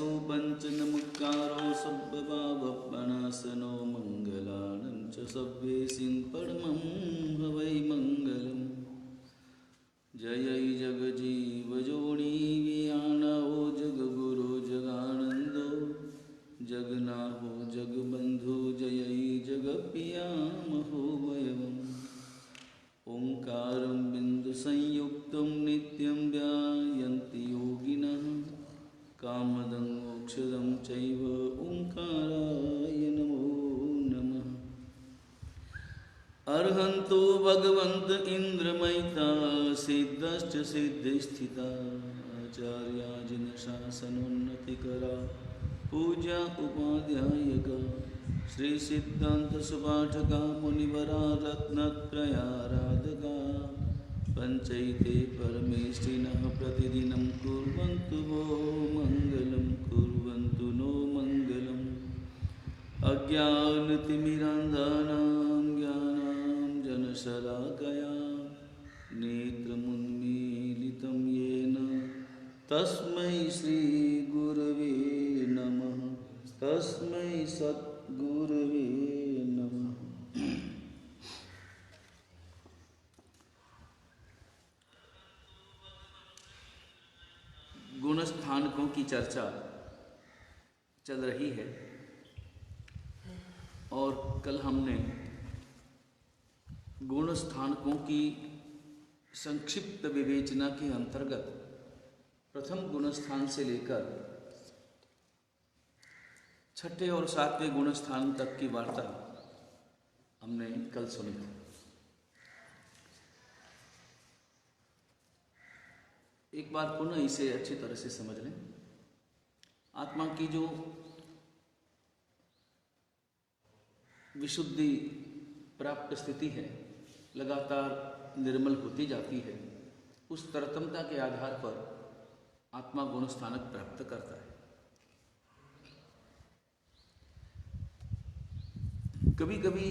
कैलासो वञ्चनमुक्कारो सब्बपावपनाशनो मङ्गलानं च सव्येसिन् परमं हवै मङ्गलम्। जय जगजीवजोनी वियानओ जगगुरु जगानन्दो जगन्नाहो जगबन्धु जय जगपियामहो वयम्। ओंकारं बिन्दुसंयुक्तं नित्यं ध्यायन्ति योगिनः कामदं मोक्षदं चैव ओंकाराय नमो नमः। अर्हन्तो भगवन्त इन्द्रमैता सिद्धश्च सिद्धिस्थिता आचार्या जिनशासनोन्नतिकरा पूजा उपाध्यायका श्री सिद्धांत सुपाठका मुनिवरा रत्नत्रयाराधका पंचैते परमेष्ठिनः प्रतिदिनं कुर्वन्तु वो मङ्गलं कुर्वन्तु नो मङ्गलम्। अज्ञानतिमिरान्धानां ज्ञानाञ्जनशलाकया नेत्रमुन्मीलितं येन तस्मै श्रीगुरवे नमः। तस्मै सद्गुरवे नमः। गुणस्थानकों की चर्चा चल रही है और कल हमने गुणस्थानकों की संक्षिप्त विवेचना के अंतर्गत प्रथम गुणस्थान से लेकर छठे और सातवें गुणस्थान तक की वार्ता हमने कल सुनी। एक बार पुनः इसे अच्छी तरह से समझ लें। आत्मा की जो विशुद्धि प्राप्त स्थिति है लगातार निर्मल होती जाती है। उस तरतमता के आधार पर आत्मा गुणस्थानक प्राप्त करता है। कभी कभी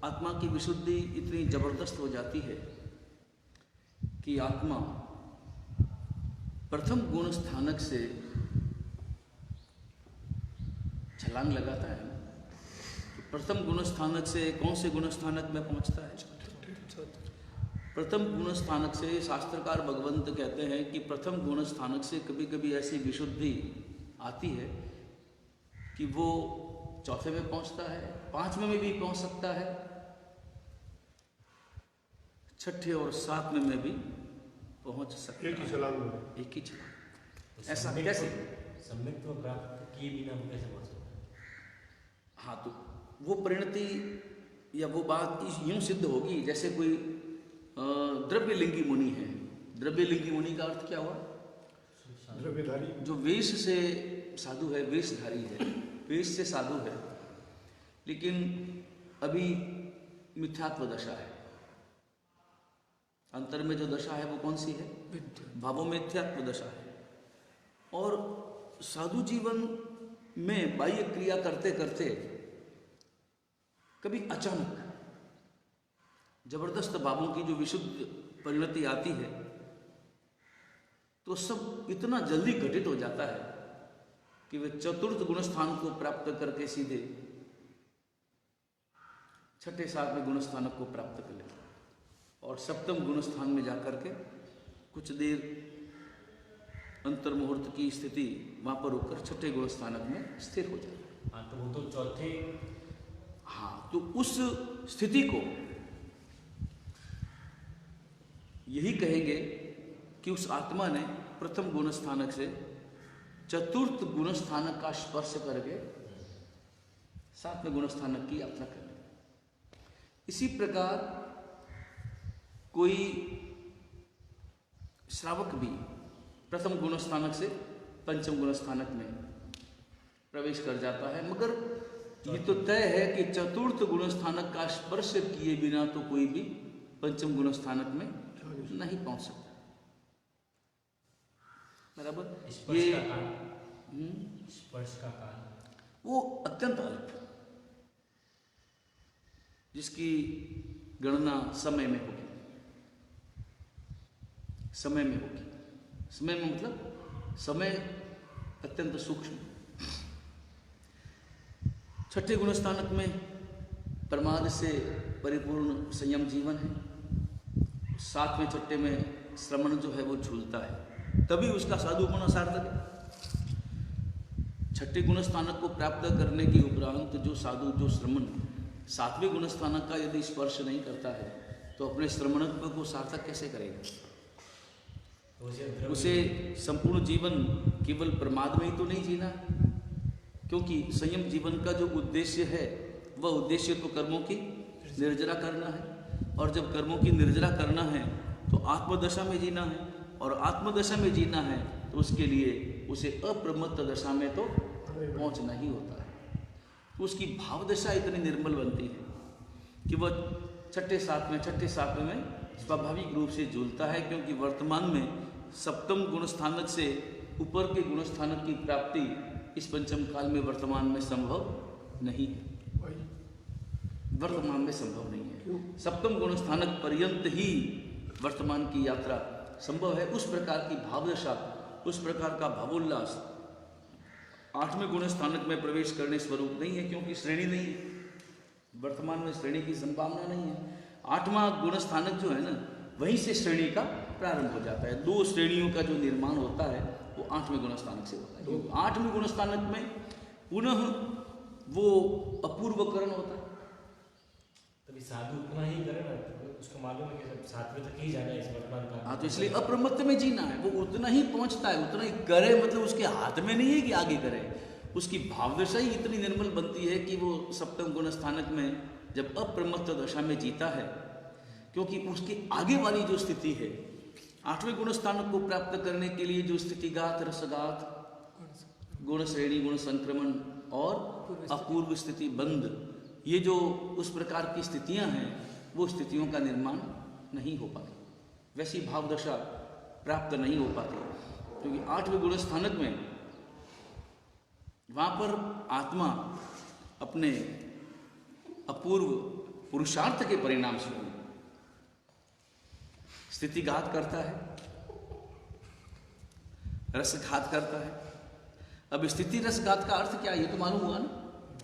आत्मा की विशुद्धि इतनी जबरदस्त हो जाती है कि आत्मा प्रथम गुण स्थानक से छलांग लगाता है। प्रथम गुण स्थानक से कौन से गुण स्थानक में पहुंचता है? प्रथम गुण स्थानक से शास्त्रकार भगवंत कहते हैं कि प्रथम गुण स्थानक से कभी कभी ऐसी विशुद्धि आती है कि वो चौथे में पहुंचता है, पांचवें में भी पहुंच सकता है, छठे और सातवें में भी पहुंच सकता है। एक ही छलांग। ऐसा कैसे? सम्यक्त्व प्राप्त किए बिना हम कैसे पहुंच सकते हैं? हाँ, तो वो परिणति या वो बात यूं सिद्ध होगी जैसे कोई द्रव्यलिंगी मुनि है। द्रव्यलिंगी मुनि का अर्थ क्या हुआ? द्रव्यधारी। जो वेश से साधु है, वेशधारी है, वेश से साधु है, लेकिन अभी मिथ्यात्व दशा है। अंतर में जो दशा है वो कौन सी है? भावों मिथ्यात्व दशा है। और साधु जीवन में बाह्य क्रिया करते करते कभी अचानक जबरदस्त भावों की जो विशुद्ध परिणति आती है तो सब इतना जल्दी घटित हो जाता है कि वे चतुर्थ गुणस्थान को प्राप्त करके सीधे छठे सातवें गुणस्थानक को प्राप्त कर लेते हैं और सप्तम गुणस्थान में जाकर के कुछ देर अंतर्मुहूर्त की स्थिति वहां पर होकर छठे गुणस्थानक में स्थिर हो जाता है। हाँ, तो वो तो चौथे। हाँ, तो उस स्थिति को यही कहेंगे कि उस आत्मा ने प्रथम गुणस्थानक से चतुर्थ गुणस्थानक का स्पर्श करके सातवें गुणस्थानक की यात्रा करनी। इसी प्रकार कोई श्रावक भी प्रथम गुणस्थानक से पंचम गुणस्थानक में प्रवेश कर जाता है, मगर ये तो तय है कि चतुर्थ गुणस्थानक का स्पर्श किए बिना तो कोई भी पंचम गुणस्थानक में नहीं पहुंच सकता। बराबर। ये स्पर्श का काल वो अत्यंत अल्प, जिसकी गणना समय में होगी। समय में होगी। समय में मतलब समय अत्यंत सूक्ष्म। छठे गुणस्थानक में प्रमाद से परिपूर्ण संयम जीवन है। सातवें छठे में श्रमण जो है वो झूलता है, तभी उसका साधुपना सार्थक है। छठे गुणस्थानक को प्राप्त करने के उपरांत जो साधु, जो श्रमण सातवें गुणस्थानक का यदि स्पर्श नहीं करता है तो अपने श्रमणत्व को सार्थक कैसे करेगा? उसे संपूर्ण जीवन केवल प्रमाद में ही तो नहीं जीना, क्योंकि संयम जीवन का जो उद्देश्य है वह उद्देश्य तो कर्मों की निर्जरा करना है, और जब कर्मों की निर्जरा करना है तो आत्मदशा में जीना है, और आत्मदशा में जीना है तो उसके लिए उसे अप्रमत्त दशा में तो पहुंचना ही होता है। तो उसकी भाव दशा इतनी निर्मल बनती है कि वह छठे सातवें में स्वाभाविक रूप से झूलता है, क्योंकि वर्तमान में सप्तम गुणस्थानक से ऊपर के गुणस्थानक की प्राप्ति इस पंचम काल में वर्तमान में संभव नहीं है। वर्तमान में संभव नहीं है, सप्तम गुणस्थानक पर्यंत ही वर्तमान की यात्रा संभव है। उस प्रकार की भावदशा, उस प्रकार का भावोल्लास आठवें गुणस्थानक में प्रवेश करने स्वरूप नहीं है, क्योंकि श्रेणी नहीं है, वर्तमान में श्रेणी की संभावना नहीं है। आठवां गुणस्थानक जो है ना, वहीं से श्रेणी का प्रारंभ हो जाता है। दो श्रेणियों का जो निर्माण होता है वो आठवें गुणस्थानक से होता है। आठवें गुणस्थानक में पुनः वो अपूर्वकरण होता है। तभी साधु उतना ही करे ना, उसको मालूम है कि सातवें तक ही जाना है इस वर्तमान काल। हाँ, तो इसलिए अप्रमत्त में जीना है, वो उतना ही पहुंचता है, उतना ही करे, मतलब उसके हाथ में नहीं है कि आगे करे। उसकी भावदशा ही इतनी निर्मल बनती है कि वो सप्तम गुणस्थानक में जब अप्रमत्त दशा में जीता है, क्योंकि उसके आगे वाली जो स्थिति है, आठवें गुणस्थानक को प्राप्त करने के लिए जो स्थितिघात, रसघात, गुण श्रेणी, गुण संक्रमण और अपूर्व स्थिति बंध, ये जो उस प्रकार की स्थितियां हैं, वो स्थितियों का निर्माण नहीं हो पाती, वैसी भावदशा प्राप्त नहीं हो पाती, क्योंकि आठवें गुणस्थानक में वहां पर आत्मा अपने अपूर्व पुरुषार्थ के परिणाम स्वरूप स्थितिघात करता है, रसघात करता है। अब स्थिति रसघात का अर्थ क्या है, ये तो मालूम हुआ ना।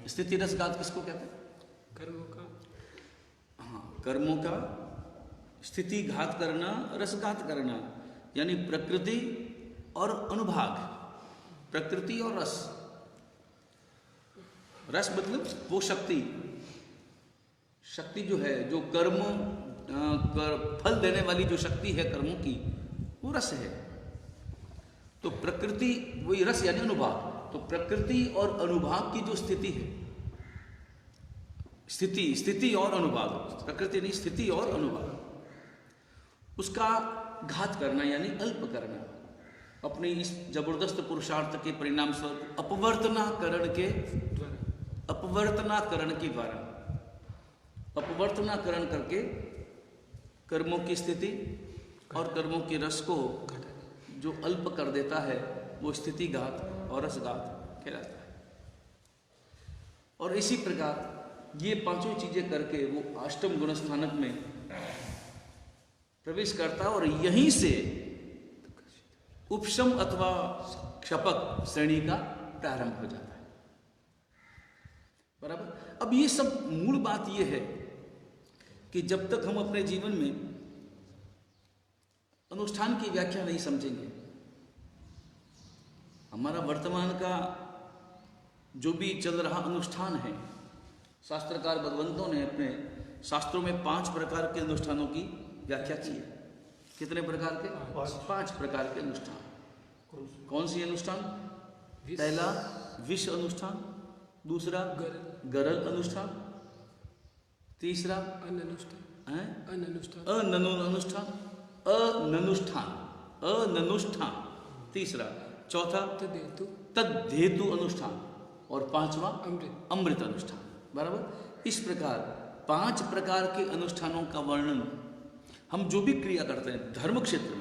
स्थिति रसघात किसको कहते हैं? कर्मों का, हाँ, कर्मों का स्थिति घात करना, रसघात करना, यानी प्रकृति और अनुभाग, प्रकृति और रस। रस मतलब वो शक्ति, शक्ति जो है, जो कर्म फल देने वाली जो शक्ति है कर्मों की, वो रस है। तो प्रकृति वही रस यानी अनुभाग। तो प्रकृति और अनुभाग की जो स्थिति है, स्थिति और अनुभाग, प्रकृति नहीं, स्थिति और अनुभाग, उसका घात करना यानी अल्प करना, अपने इस जबरदस्त पुरुषार्थ के परिणाम स्वरूप अपवर्तनाकरण के द्वारा अपवर्तनाकरण करके कर्मों की स्थिति और कर्मों के रस को जो अल्प कर देता है, वो स्थिति घात और रसघात कहलाता है। और इसी प्रकार ये पांचों चीजें करके वो अष्टम गुणस्थानक में प्रवेश करता है, और यहीं से उपशम अथवा क्षपक श्रेणी का प्रारंभ हो जाता है। बराबर। अब ये सब मूल बात ये है कि जब तक हम अपने जीवन में अनुष्ठान की व्याख्या नहीं समझेंगे, हमारा वर्तमान का जो भी चल रहा अनुष्ठान है, शास्त्रकार भगवंतों ने अपने शास्त्रों में 5 प्रकार के अनुष्ठानों की व्याख्या की है। कितने प्रकार के? 5 प्रकार के अनुष्ठान। कौन सी अनुष्ठान? पहला विष अनुष्ठान, दूसरा गरल अनुष्ठान, तीसरा अननुष्ठान, तीसरा, चौथा तद्धेतु अनुष्ठान, और 5वां अमृत अनुष्ठान। बराबर। इस प्रकार 5 प्रकार के अनुष्ठानों का वर्णन हम जो भी क्रिया करते हैं धर्म क्षेत्र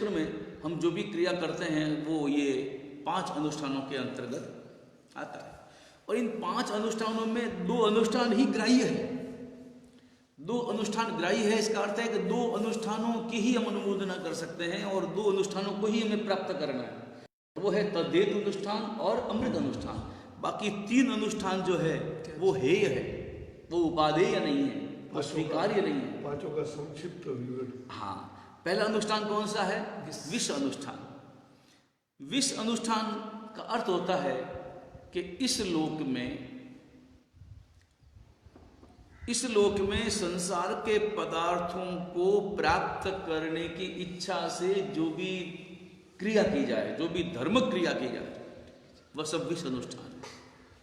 में हम जो भी क्रिया करते हैं वो ये 5 अनुष्ठानों के अंतर्गत आता है। और इन 5 अनुष्ठानों में 2 अनुष्ठान ही ग्राह्य है। दो अनुष्ठान ग्राही है, इसका अर्थ है कि दो अनुष्ठानों की ही हम अनुमोदना कर सकते हैं और दो अनुष्ठानों को ही हमें प्राप्त करना है, वो है तद्दैत अनुष्ठान और अमृत अनुष्ठान। बाकी तीन अनुष्ठान जो है वो हेय है, वो उपादेय नहीं है, वो स्वीकार्य नहीं है। पांचों का संक्षिप्त विवरण। हाँ, पहला अनुष्ठान कौन सा है? विष अनुष्ठान। विष अनुष्ठान का अर्थ होता है कि इस लोक में संसार के पदार्थों को प्राप्त करने की इच्छा से जो भी क्रिया की जाए, जो भी धर्म क्रिया की जाए, वह सब विष अनुष्ठान है।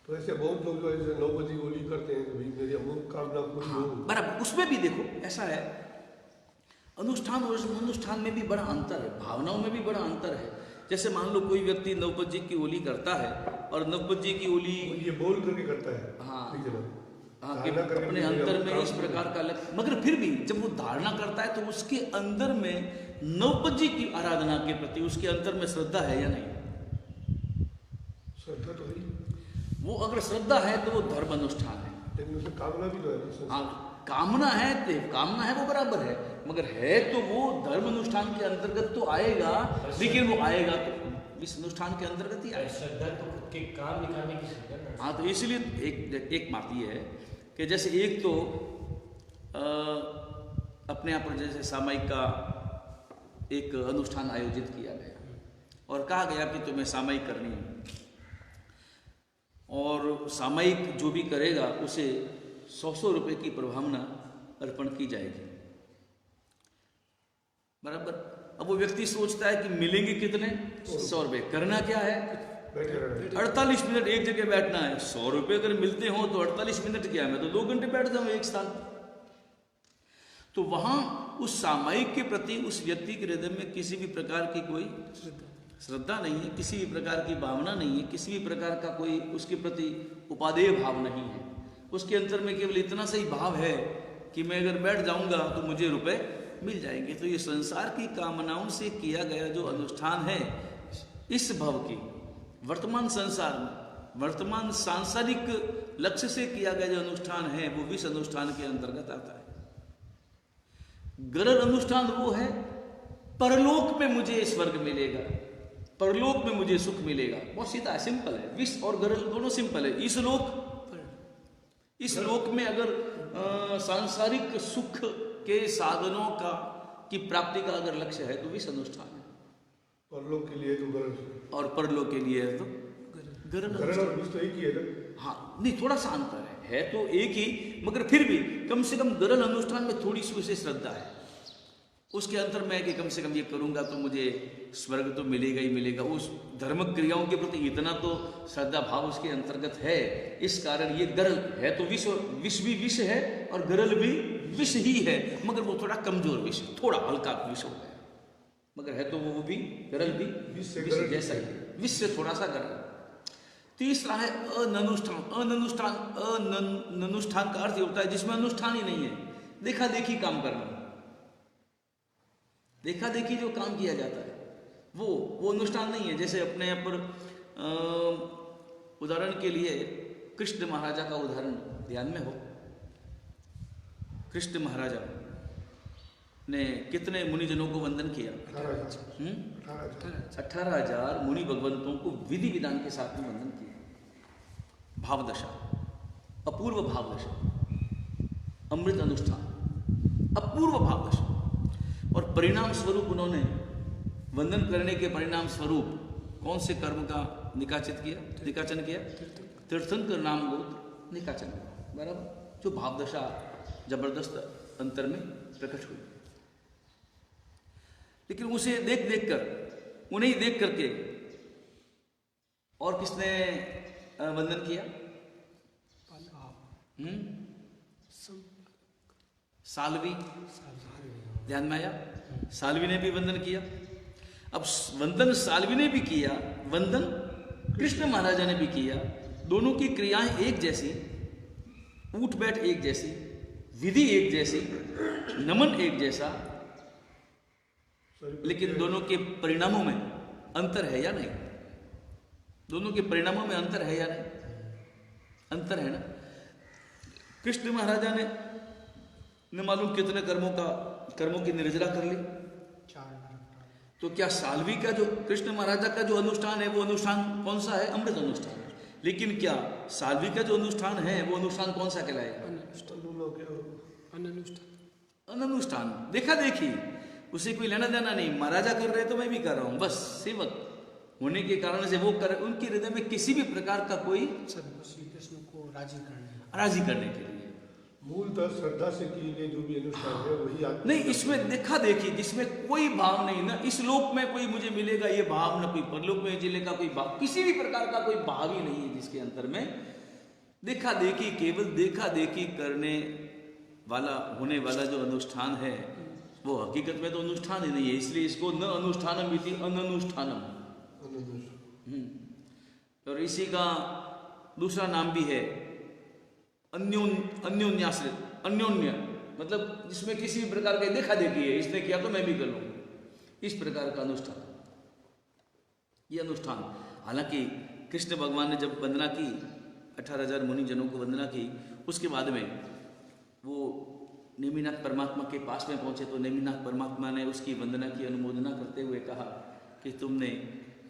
तो ऐसे बहुत लोग जो है 9 बजे होली करते हैं कि भाई मेरी अमुक कामना पूरी हो। बराबर, उसमें भी देखो ऐसा है, अनुष्ठान और अनुष्ठान में भी बड़ा अंतर है, भावनाओं में भी बड़ा अंतर है। जैसे मान लो कोई व्यक्ति नवपत की होली करता है और नवपत की होली ये बोल करके करता है। हाँ, कि अपने अंतर में इस प्रकार का मगर फिर भी जब वो धारणा करता है तो उसके अंदर में नवपत जी की आराधना के प्रति उसके अंदर में श्रद्धा है या नहीं? श्रद्धा तो है। वो अगर श्रद्धा है तो वो धर्म अनुष्ठान है। लेकिन उसमें कामना भी तो है। हाँ, कामना है वो बराबर है, मगर है तो वो धर्म अनुष्ठान के अंतर्गत तो आएगा, लेकिन वो आएगा तो इस अनुष्ठान के अंतर्गत ही आएगा। श्रद्धा तो खुद के काम निकालने की श्रद्धा। हाँ, तो इसलिए एक बात ये है कि जैसे एक तो अपने यहाँ पर जैसे सामायिक का एक अनुष्ठान आयोजित किया गया और कहा गया कि तुम्हें सामायिक करनी है और सामायिक जो भी करेगा उसे 100 रुपए की प्रभावना अर्पण की जाएगी। बराबर। अब वो व्यक्ति सोचता है कि मिलेंगे कितने? 100 रुपए। करना क्या है? 48 मिनट एक जगह बैठना है। 100 रुपए अगर मिलते हो तो 48 मिनट क्या है, मैं तो 2 घंटे बैठ जाऊं एक साल। तो वहां उस सामायिक के प्रति उस व्यक्ति के हृदय में किसी भी प्रकार की कोई श्रद्धा नहीं है, किसी भी प्रकार की भावना नहीं है, किसी भी प्रकार का कोई उसके प्रति उपादेय भाव नहीं है। उसके अंतर में केवल इतना सही भाव है कि मैं अगर बैठ जाऊंगा तो मुझे रुपए मिल जाएंगे। तो ये संसार की कामनाओं से किया गया जो अनुष्ठान है, इस भव की वर्तमान संसार में वर्तमान सांसारिक लक्ष्य से किया गया जो अनुष्ठान है, वो विष अनुष्ठान के अंतर्गत आता है। गरल अनुष्ठान वो है परलोक में मुझे स्वर्ग मिलेगा, परलोक में मुझे सुख मिलेगा। बहुत सीधा है, सिंपल है। विष और गरल दोनों सिंपल है। इस लोक में अगर सांसारिक सुख के साधनों की प्राप्ति का अगर लक्ष्य है तो विष अनुष्ठान है। परलोक के लिए तो गरल, और परलोक के लिए है तो गरल और विष तो एक ही है ना। हाँ, नहीं, थोड़ा सा अंतर है तो एक ही, मगर फिर भी कम से कम गरल अनुष्ठान में थोड़ी सी उसे श्रद्धा है। उसके अंतर में कि कम से कम ये करूंगा तो मुझे स्वर्ग तो मिलेगा ही मिलेगा। उस धर्म क्रियाओं के प्रति इतना तो श्रद्धा भाव उसके अंतर्गत है। इस कारण ये गरल है तो विष भी विष है और गरल भी विष ही है, मगर वो थोड़ा कमजोर विष, थोड़ा हल्का विष हो गया, मगर है तो वो भी गरल भी विष जैसा ही है, विष से थोड़ा सा गरल। तीसरा है अननुष्ठान। अननुष्ठान का अर्थ होता है जिसमें अनुष्ठान ही नहीं है, देखा देखी काम करना। देखा देखी जो काम किया जाता है वो अनुष्ठान नहीं है। जैसे अपने यहाँ पर उदाहरण के लिए कृष्ण महाराजा का उदाहरण ध्यान में हो। कृष्ण महाराजा ने कितने मुनिजनों को वंदन किया? 18,000 मुनि भगवंतों को विधि विधान के साथ में वंदन किया। भावदशा, अपूर्व भावदशा, अमृत अनुष्ठान, अपूर्व भावदशा। और परिणाम स्वरूप उन्होंने वंदन करने के परिणाम स्वरूप कौन से कर्म का निकाचन किया? तीर्थंकर नाम गोत्र निकाचन किया। बराबर। जो भावदशा जबरदस्त अंतर में प्रकट हुई। लेकिन उसे उन्हें ही देख करके और किसने वंदन किया? साल्वी। ध्यान में आया? साल्वी ने भी वंदन किया। अब वंदन साल्वी ने भी किया, वंदन कृष्ण महाराजा ने भी किया। दोनों की क्रियाएं एक जैसी, उठ बैठ एक जैसी, विधि एक जैसी, नमन एक जैसा, लेकिन दोनों के परिणामों में अंतर है या नहीं? दोनों के परिणामों में अंतर है या नहीं? अंतर है ना। कृष्ण महाराजा न मालूम कितने कर्मों की निर्जरा कर ली। तो क्या साल्वी का जो कृष्ण महाराजा का जो अनुष्ठान है वो अनुष्ठान कौन सा है? अमृत अनुष्ठान। लेकिन क्या साल्वी का जो अनुष्ठान है वो अनुष्ठान कौन सा कहलाएगा? अनुष्ठान। देखा देखी, उसे कोई लेना देना नहीं। महाराजा कर रहे तो मैं भी कर रहा हूं, बस सेवक होने के कारण से वो कर, उनके हृदय में किसी भी प्रकार का कोई श्री कृष्ण को राजी करने के लिए मूलतः श्रद्धा से किए गए जो भी अनुष्ठान है वही आत्मा नहीं। इसमें देखा देखी जिसमें कोई भाव नहीं, ना इस लोक में कोई मुझे मिलेगा ये भाव, ना कोई परलोक में जिलेगा कोई भाव, किसी भी प्रकार का कोई भाव ही नहीं है जिसके अंतर में देखा देखी, केवल देखा देखी करने वाला होने वाला जो अनुष्ठान है वो हकीकत में तो अनुष्ठान ही नहीं है। इसलिए इसको न अनुष्ठानम इति अननुष्ठानम। और इसी का दूसरा नाम भी है अन्योन्याश्रित, अन्योन्य, मतलब जिसमें किसी भी प्रकार का देखा देखी है, इसने किया तो मैं भी कर लूंगा, इस प्रकार का अनुष्ठान, ये अनुष्ठान। हालांकि कृष्ण भगवान ने जब वंदना की, 18,000 मुनि जनों को वंदना की, उसके बाद में वो नेमिनाथ परमात्मा के पास में पहुंचे तो नेमिनाथ परमात्मा ने उसकी वंदना की अनुमोदना करते हुए कहा कि तुमने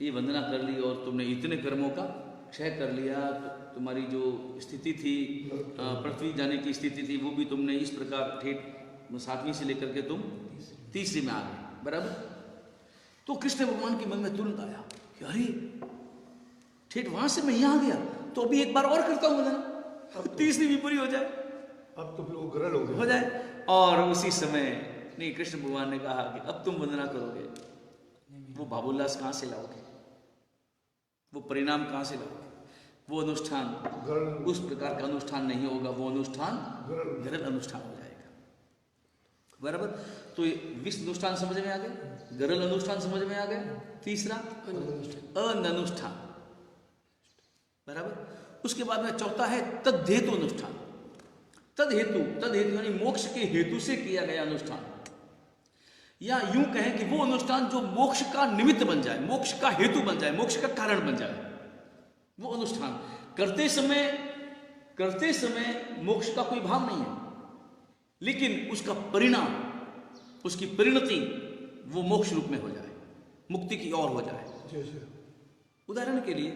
ये वंदना कर ली और तुमने इतने कर्मों का क्षय कर लिया, तुम्हारी जो स्थिति थी, पृथ्वी जाने की स्थिति थी, वो भी तुमने इस प्रकार ठेठ 7वीं से लेकर के तुम 3री में आ गए, बराबर। तो कृष्ण भगवान के मन में तुरंत आया कि अरे ठेठ वहां से मैं यहाँ आ गया, तो अभी एक बार और करता हूँ वंदना, 3री भी पूरी हो जाए, अब तो फिर वो ग्रहण हो जाए। और उसी समय नहीं, कृष्ण भगवान ने कहा कि अब तुम वंदना करोगे, वो भावोल्लास कहाँ से लाओगे, वो परिणाम कहाँ से लाओगे, वो अनुष्ठान उस प्रकार का अनुष्ठान नहीं होगा, वो अनुष्ठान गरल अनुष्ठान हो जाएगा, बराबर। तो विश्व अनुष्ठान समझ में आ गए, गरल अनुष्ठान समझ में आ गए। तीसरा अनुष्ठान, बराबर। उसके बाद में चौथा है तद्धेतु अनुष्ठान। तद्धेतु यानी मोक्ष के हेतु से किया गया अनुष्ठान, या यूं कहें कि वो अनुष्ठान जो मोक्ष का निमित्त बन जाए, मोक्ष का हेतु बन जाए, मोक्ष का कारण बन जाए, वो अनुष्ठान करते समय मोक्ष का कोई भाव नहीं है, लेकिन उसका परिणाम, उसकी परिणति वो मोक्ष रूप में हो जाए, मुक्ति की ओर हो जाए। उदाहरण के लिए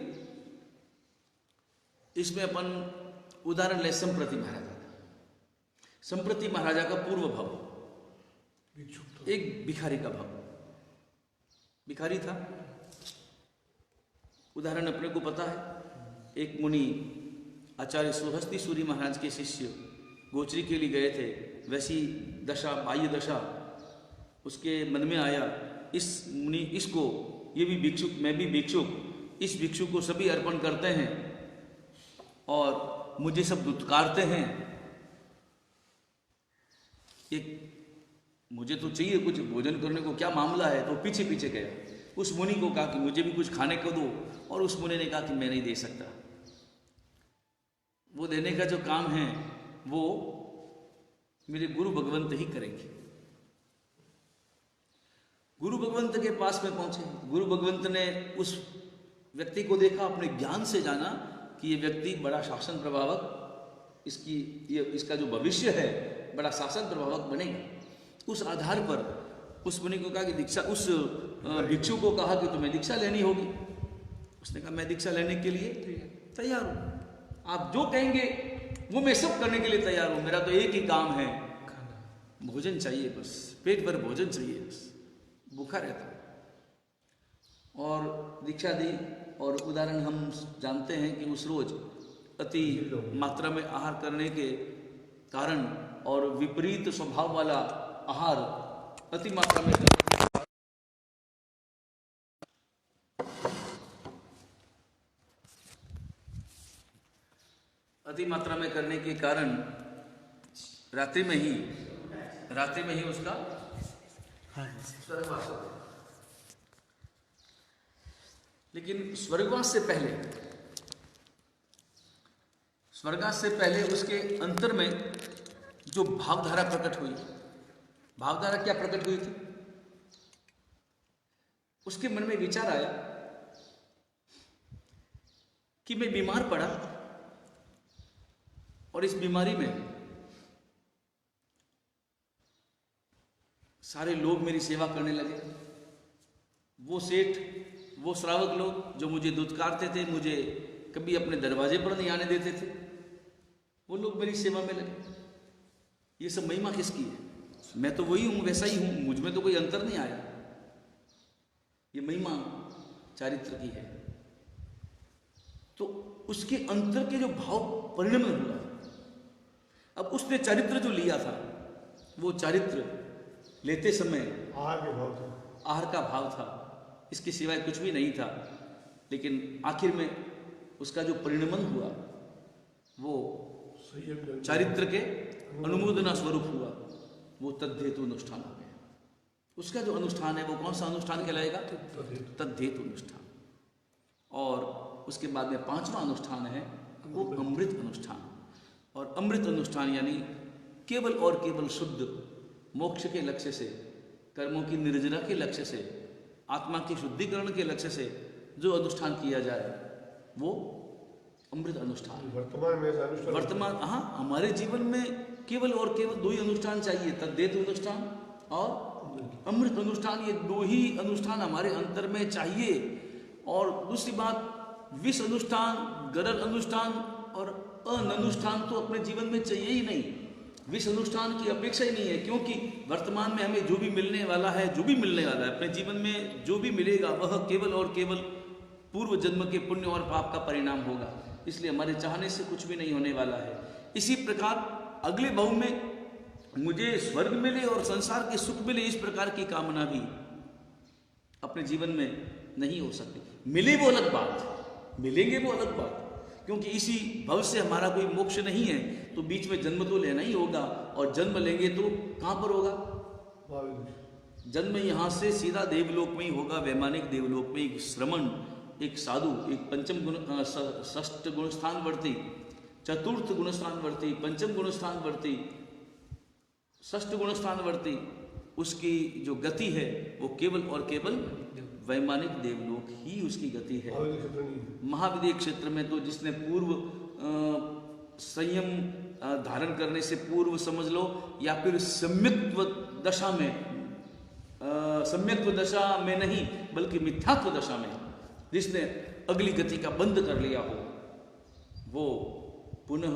इसमें अपन उदाहरण ले संप्रति महाराजा। संप्रति महाराजा का पूर्व भव एक भिखारी का भव, भिखारी था। उदाहरण अपने को पता है, एक मुनि आचार्य सुहस्ती सूरी महाराज के शिष्य गोचरी के लिए गए थे, वैसी दशा, बाह्य दशा उसके मन में आया, इस मुनि, इसको, ये भी भिक्षुक, मैं भी भिक्षुक, इस भिक्षु को सभी अर्पण करते हैं और मुझे सब दुत्कारते हैं, एक मुझे तो चाहिए कुछ भोजन करने को, क्या मामला है। तो पीछे पीछे गया, उस मुनि को कहा कि मुझे भी कुछ खाने को दो, और उस मुनि ने कहा कि मैं नहीं दे सकता, वो देने का जो काम है वो मेरे गुरु भगवंत ही करेंगे। गुरु भगवंत के पास में पहुंचे, गुरु भगवंत ने उस व्यक्ति को देखा, अपने ज्ञान से जाना कि ये व्यक्ति बड़ा शासन प्रभावक, इसका जो भविष्य है बड़ा शासन प्रभावक बनेगा। उस आधार पर उस मुनि को कहा कि दीक्षा, उस भिक्षु को कहा कि तुम्हें दीक्षा लेनी होगी। उसने कहा मैं दीक्षा लेने के लिए तैयार हूं, आप जो कहेंगे वो मैं सब करने के लिए तैयार हूं, मेरा तो एक ही काम है, भोजन चाहिए, बस पेट भर भोजन चाहिए, बस भूखा रहता है। और दीक्षा दी। और उदाहरण हम जानते हैं कि उस रोज अति मात्रा में आहार करने के कारण और विपरीत स्वभाव वाला आहार अति मात्रा में करने के कारण रात्रि में ही उसका स्वर्गवास हो गया। लेकिन स्वर्गवास से पहले उसके अंतर में जो भावधारा प्रकट हुई, भावधारा क्या प्रकट हुई थी, उसके मन में विचार आया कि मैं बीमार पड़ा और इस बीमारी में सारे लोग मेरी सेवा करने लगे। वो सेठ, वो श्रावक लोग जो मुझे दुत्कारते थे, मुझे कभी अपने दरवाजे पर नहीं आने देते थे, वो लोग मेरी सेवा में लगे। ये सब महिमा किसकी है? मैं तो वही हूं, वैसा ही हूं, मुझ में तो कोई अंतर नहीं आया। ये महिमा चारित्र की है। तो उसके अंतर के जो भाव परिणमन हुआ, अब उसने चरित्र जो लिया था, वो चरित्र लेते समय आहार का भाव था, इसके सिवाय कुछ भी नहीं था। लेकिन आखिर में उसका जो परिणमन हुआ वो चारित्र के अनुमोदना स्वरूप हुआ, वो तद्धेतु अनुष्ठान हो गया। उसका जो अनुष्ठान है वो कौन सा अनुष्ठान कहलाएगा? तद्धेतु अनुष्ठान। और उसके बाद में 5वां अनुष्ठान है वो अमृत अनुष्ठान। और अमृत अनुष्ठान यानी केवल और केवल शुद्ध मोक्ष के लक्ष्य से, कर्मों की निर्जरा के लक्ष्य से, आत्मा के शुद्धिकरण के लक्ष्य से जो अनुष्ठान किया जाए वो अमृत अनुष्ठान। वर्तमान हाँ, हमारे जीवन में केवल और केवल 2 ही अनुष्ठान चाहिए, तद्धेतु अनुष्ठान और अमृत अनुष्ठान। ये 2 ही अनुष्ठान हमारे अंतर में चाहिए। और दूसरी बात, विष अनुष्ठान, गरल अनुष्ठान और अनुष्ठान तो अपने जीवन में चाहिए ही नहीं। विष अनुष्ठान की अपेक्षा ही नहीं है, क्योंकि वर्तमान में हमें जो भी मिलने वाला है, अपने जीवन में जो भी मिलेगा वह केवल और केवल पूर्व जन्म के पुण्य और पाप का परिणाम होगा। इसलिए हमारे चाहने से कुछ भी नहीं होने वाला है। इसी प्रकार अगले भाव में मुझे स्वर्ग मिले और संसार के सुख मिले, इस प्रकार की कामना भी अपने जीवन में नहीं हो सकती। मिले वो अलग बात, मिलेंगे वो अलग बात, क्योंकि इसी भव से हमारा कोई मोक्ष नहीं है, तो बीच में जन्म तो लेना ही होगा। और जन्म लेंगे तो कहां पर होगा? जन्म यहां से सीधा देवलोक में ही होगा, वैमानिक देवलोक में। एक श्रमण, एक साधु, एक पंचम गुण, षष्ठ गुण स्थानवर्ती, चतुर्थ गुण स्थानवर्ती, पंचम गुण स्थानवर्ती, षष्ठ गुण स्थानवर्ती, उसकी जो गति है वो केवल और केवल वैमानिक देवलोक ही उसकी गति है। महाविदेह क्षेत्र में तो जिसने पूर्व संयम धारण करने से पूर्व समझ लो, या फिर सम्यक्त्व दशा में, सम्यक्त्व दशा में नहीं बल्कि मिथ्यात्व दशा में जिसने अगली गति का बंद कर लिया हो, वो पुनः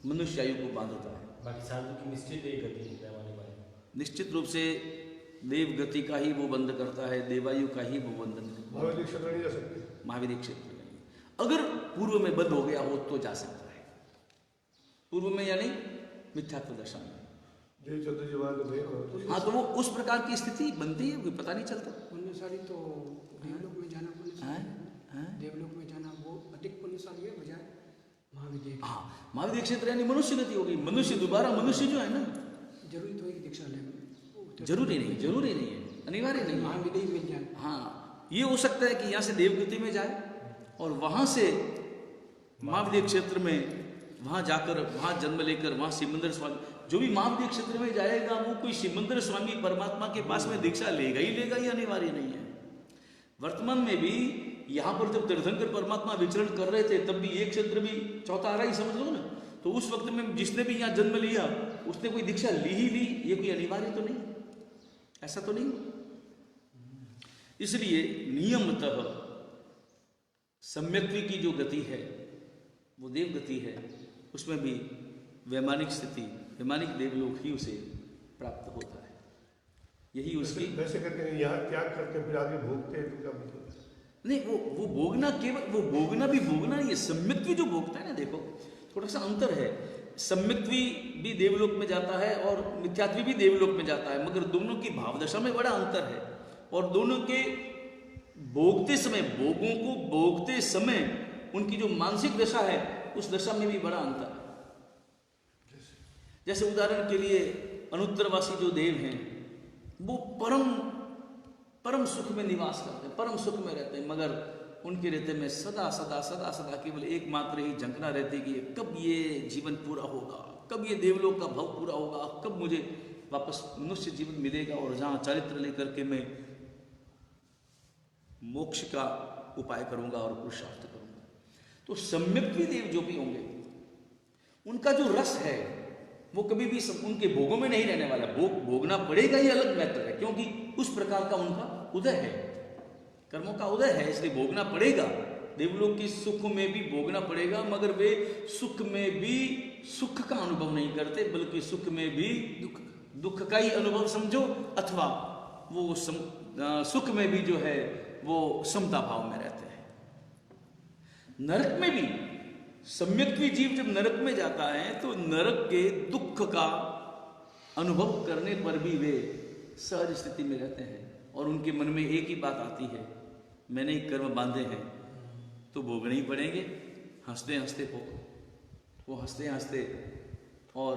मनुष्य आयु को बांधता है। बाकी साधु की निश्चित एक गति है, निश्चित रूप से देव गति का ही वो बंद करता है, देवायु का ही वो बंधन करता है। महाविदेह क्षेत्र अगर पूर्व में बंद हो गया हो तो जा सकता है, पूर्व में यानी मिथ्यात्व दशा में। हाँ, तो वो उस प्रकार की स्थिति बनती है, कोई पता नहीं चलता। पुण्यशाली तो देवलोक में जाना, देवलोक में जाना वो अधिक पुण्यशाली है बजाय महाविदेह। हाँ, महाविदेह क्षेत्र यानी मनुष्य गति होगी। मनुष्य दोबारा मनुष्य जो है ना, जरूरी तो एक दीक्षा लेना, जरूरी नहीं है, अनिवार्य नहीं है। महाविदेह मिल जाए। हाँ, ये हो सकता है कि यहाँ से देवगति में जाए और वहां से महाविदेह क्षेत्र में वहां जाकर वहां जन्म लेकर वहां सिमंदर स्वामी, जो भी महाविदेह क्षेत्र में जाएगा वो कोई सिमंदर स्वामी परमात्मा के पास में दीक्षा लेगा ही लेगा, ये अनिवार्य नहीं है। वर्तमान में भी यहाँ पर जब तीर्थंकर परमात्मा विचरण कर रहे थे तब भी एक क्षेत्र भी चौथा आ रहा ही समझ लो ना, तो उस वक्त में जिसने भी यहाँ जन्म लिया उसने कोई दीक्षा ली ही ली, ये कोई अनिवार्य तो नहीं, ऐसा तो नहीं। इसलिए नियमतः सम्यक्त्व की जो गति है वो देव गति है, उसमें भी वैमानिक स्थिति, वैमानिक देवलोक ही उसे प्राप्त होता है। यही उसकी वैसे करके यहाँ त्याग करके फिर आगे भोगते हैं, तो क्या मतलब? नहीं, वो भोगना केवल वो भोगना भी भोगना नहीं है, सम्यक्त्व जो भोगता है ना, देखो थोड़ा सा अंतर है। सम्यक्त्वी भी देवलोक में जाता है और मिथ्यात्वी भी देवलोक में जाता है, मगर दोनों की भावदशा में बड़ा अंतर है। और दोनों के भोगते समय, भोगों को भोगते समय उनकी जो मानसिक दशा है उस दशा में भी बड़ा अंतर है। जैसे उदाहरण के लिए अनुत्तरवासी जो देव हैं वो परम सुख में निवास करते हैं, परम सुख में रहते हैं, मगर उनके हृदय में सदा सदा सदा सदा केवल एकमात्र ही झंकना रहती है कि कब ये जीवन पूरा होगा, कब ये देवलोक का भाव पूरा होगा, कब मुझे वापस मनुष्य जीवन मिलेगा और जहाँ चरित्र लेकर के मैं मोक्ष का उपाय करूंगा और पुरुषार्थ करूंगा। तो सम्यक्त्वी देव जो भी होंगे उनका जो रस है वो कभी भी उनके भोगों में नहीं रहने वाला। भोगना पड़ेगा ये अलग मैटर है, क्योंकि उस प्रकार का उनका उदय है, कर्मों का उदय है, इसलिए भोगना पड़ेगा। देवलोक की सुख में भी भोगना पड़ेगा, मगर वे सुख में भी सुख का अनुभव नहीं करते, बल्कि सुख में भी दुख का ही अनुभव समझो, अथवा वो सुख में भी जो है वो समता भाव में रहते हैं। नरक में भी सम्यक्त्वी जीव जब नरक में जाता है तो नरक के दुख का अनुभव करने पर भी वे सहज स्थिति में रहते हैं, और उनके मन में एक ही बात आती है, मैंने कर्म बांधे हैं तो भोगने ही पड़ेंगे। हंसते हंसते वो हंसते हंसते और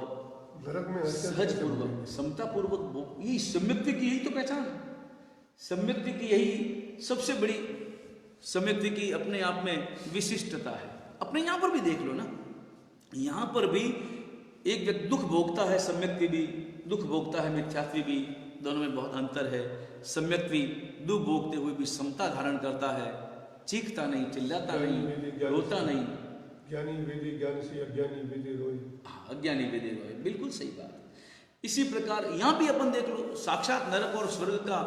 नरक में सहज पूर्वक समता पूर्वक, यही सम्यक्त्वी की यही तो पहचान है। सम्यक्त्वी की यही सबसे बड़ी, सम्यक्त्वी की अपने आप में विशिष्टता है। अपने यहाँ पर भी देख लो ना, यहाँ पर भी एक व्यक्ति दुख भोगता है, सम्यक्त्वी भी दुख भोगता है, मिथ्यात्वी भी, दोनों में बहुत अंतर है। सम्यक्त्वी दुख भोगते हुए भी समता धारण करता है, चीखता नहीं, चिल्लाता नहीं, रोता नहीं। ज्ञानी वेदे ज्ञान से, अज्ञानी वेदे रोए। अज्ञानी वेदे रोए, बिल्कुल सही बात। इसी प्रकार यहाँ भी अपन देख लो, साक्षात नरक और स्वर्ग का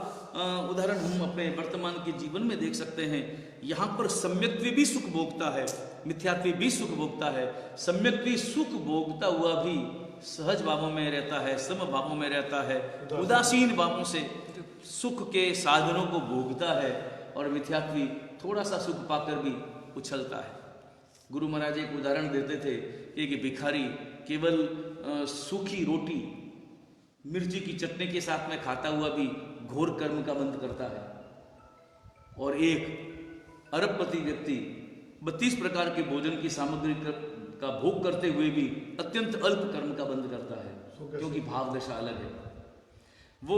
उदाहरण हम अपने वर्तमान के जीवन में देख सकते हैं। यहाँ पर सम्यक्त्वी भी सुख भोगता है, मिथ्यात्वी भी सुख भोगता है। सम्यक्त्वी सुख भोगता हुआ भी सहज भावों में रहता है, सम भावों में रहता है, उदासीन भावों से सुख के साधनों को भोगता है, और मिथ्यात्वी थोड़ा सा सुख पाकर भी उछलता है। गुरु महाराज एक उदाहरण देते थे कि एक भिखारी केवल सूखी रोटी मिर्ची की चटनी के साथ में खाता हुआ भी घोर कर्म का बंध करता है, और एक अरबपति व्यक्ति 32 प्रकार के भोजन की सामग्री का भोग करते हुए भी अत्यंत अल्प कर्म का बंध करता है, क्योंकि भाव दशा अलग है। वो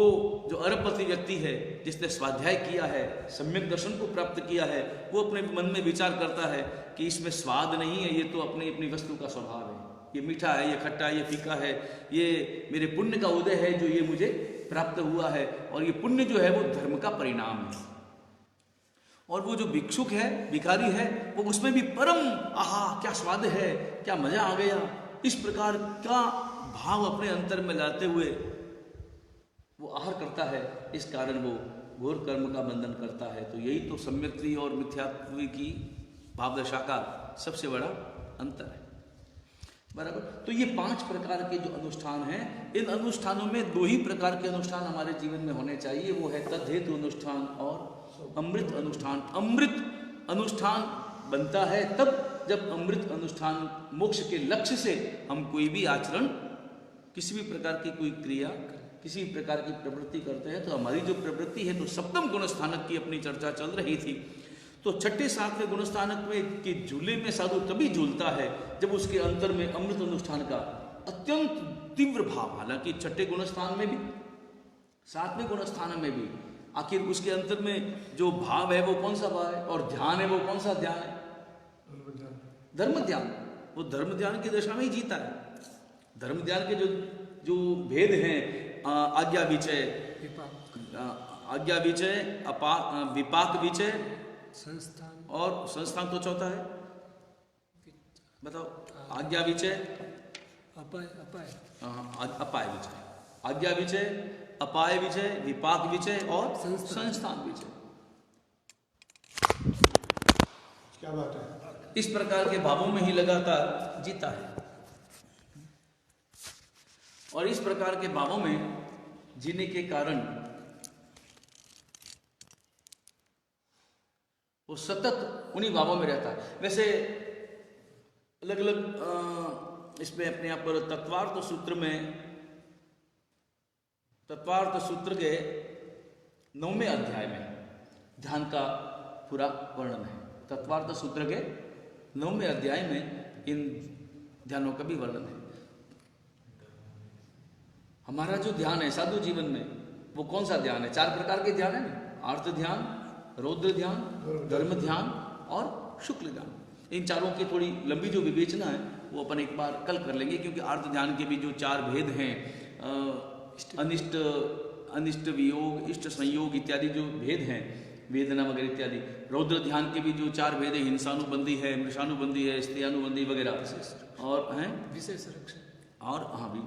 जो अरबपति व्यक्ति है, जिसने स्वाध्याय किया है, सम्यक दर्शन को प्राप्त किया है, वो अपने मन में विचार करता है कि इसमें स्वाद नहीं है, ये तो अपनी अपनी वस्तु का स्वभाव है, ये मीठा है, ये खट्टा है, ये फीका है, ये मेरे पुण्य का उदय है जो ये मुझे प्राप्त हुआ है, और ये पुण्य जो है वो धर्म का परिणाम है। और वो जो भिक्षुक है, भिखारी है, वो उसमें भी परम आहा क्या स्वाद है, क्या मजा आ गया, इस प्रकार का भाव अपने अंतर में लाते हुए वो आहार करता है। इस कारण वो घोर कर्म का बंधन करता है। तो यही तो सम्यक्त्वी और मिथ्यात्वी की भावदशा का सबसे बड़ा अंतर है, बराबर। तो ये 5 प्रकार के जो अनुष्ठान हैं, इन अनुष्ठानों में 2 ही प्रकार के अनुष्ठान हमारे जीवन में होने चाहिए, वो है तद्धेतु अनुष्ठान और अमृत अनुष्ठान। अमृत अनुष्ठान बनता है तब जब अमृत अनुष्ठान मोक्ष के लक्ष्य से हम कोई भी आचरण, किसी भी प्रकार की कोई क्रिया, किसी भी प्रकार की प्रवृत्ति करते हैं। तो हमारी जो प्रवृत्ति है, तो सप्तम गुणस्थानक की अपनी चर्चा चल रही थी, तो 6ठे 7वें गुणस्थानक में के झूले में साधु तभी झूलता है जब उसके अंतर में अमृत अनुष्ठान का अत्यंत तीव्र भाव, हालांकि 6ठे गुणस्थान में भी 7वें गुणस्थान में भी आखिर उसके अंतर में जो भाव है वो कौन सा भाव है, और ध्यान है वो कौन सा ध्यान है, धर्म ध्यान। वो धर्म ध्यान की दशा में ही जीता है। धर्म ध्यान के जो भेद हैं, आज्ञा विचय, आज्ञा विचय, विपाक विचय, संस्थान, और संस्थान तो चौथा है, बताओ। आज्ञा विचय, अपाय, अपाय विचय, आज्ञा विचय, अपाय विचय, विपाक विचय और संस्थान विचय। क्या बात है। इस प्रकार के भावों में ही लगातार जीता है, और इस प्रकार के भावों में जीने के कारण वो सतत उन्हीं भावों में रहता है। वैसे अलग अलग इसमें अपने यहाँ पर तत्वार्थ सूत्र में, तत्वार्थ सूत्र के 9वें अध्याय में ध्यान का पूरा वर्णन है। तत्वार्थ सूत्र के 9वें अध्याय में इन ध्यानों का भी वर्णन है। हमारा जो ध्यान है साधु जीवन में, वो कौन सा ध्यान है? 4 प्रकार के ध्यान है ना, आर्त ध्यान, रौद्र ध्यान, धर्म ध्यान और शुक्ल ध्यान। इन चारों की थोड़ी लंबी जो विवेचना है वो अपन एक बार कल कर लेंगे, क्योंकि आर्त ध्यान के भी जो 4 भेद हैं, अनिष्ट वियोग, इष्ट संयोग इत्यादि जो भेद हैं, वेदना वगैरह इत्यादि। रौद्र ध्यान के भी जो 4 भेद है, हिंसानुबंधी है, मृषानुबंधी है, स्त्रियानुबंधी वगैरह, और हैं विषय संरक्षण, और हाँ भी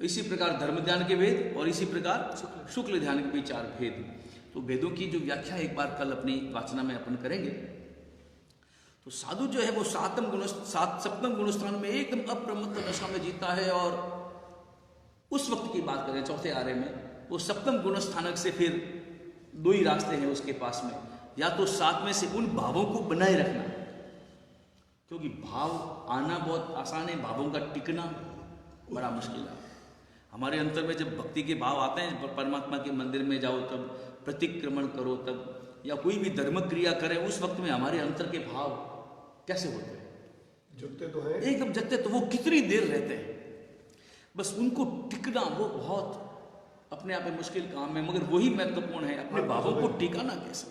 इसी प्रकार धर्म ध्यान के भेद और इसी प्रकार शुक्ल ध्यान के भी 4 भेद। तो भेदों की जो व्याख्या एक बार कल अपनी वाचना में अपन करेंगे। तो साधु जो है वो सप्तम गुणस्थान में एकदम अप्रमत्त दशा में जीता है। और उस वक्त की बात करें चौथे आर्य में, वो सप्तम गुणस्थानक से फिर 2 ही रास्ते हैं उसके पास में, या तो 7 में से उन भावों को बनाए रखना, क्योंकि भाव आना बहुत आसान है, भावों का टिकना बड़ा मुश्किल है। हमारे अंतर में जब भक्ति के भाव आते हैं, परमात्मा के मंदिर में जाओ तब, प्रतिक्रमण करो तब, या कोई भी धर्म क्रिया करें उस वक्त में हमारे अंतर के भाव कैसे होते हैं? जगते तो हैं, एकदम जगते तो वो कितनी देर रहते हैं, बस उनको टिकना वो बहुत अपने आप में मुश्किल काम है। मगर वही महत्वपूर्ण है, अपने भावों को टिकाना कैसे,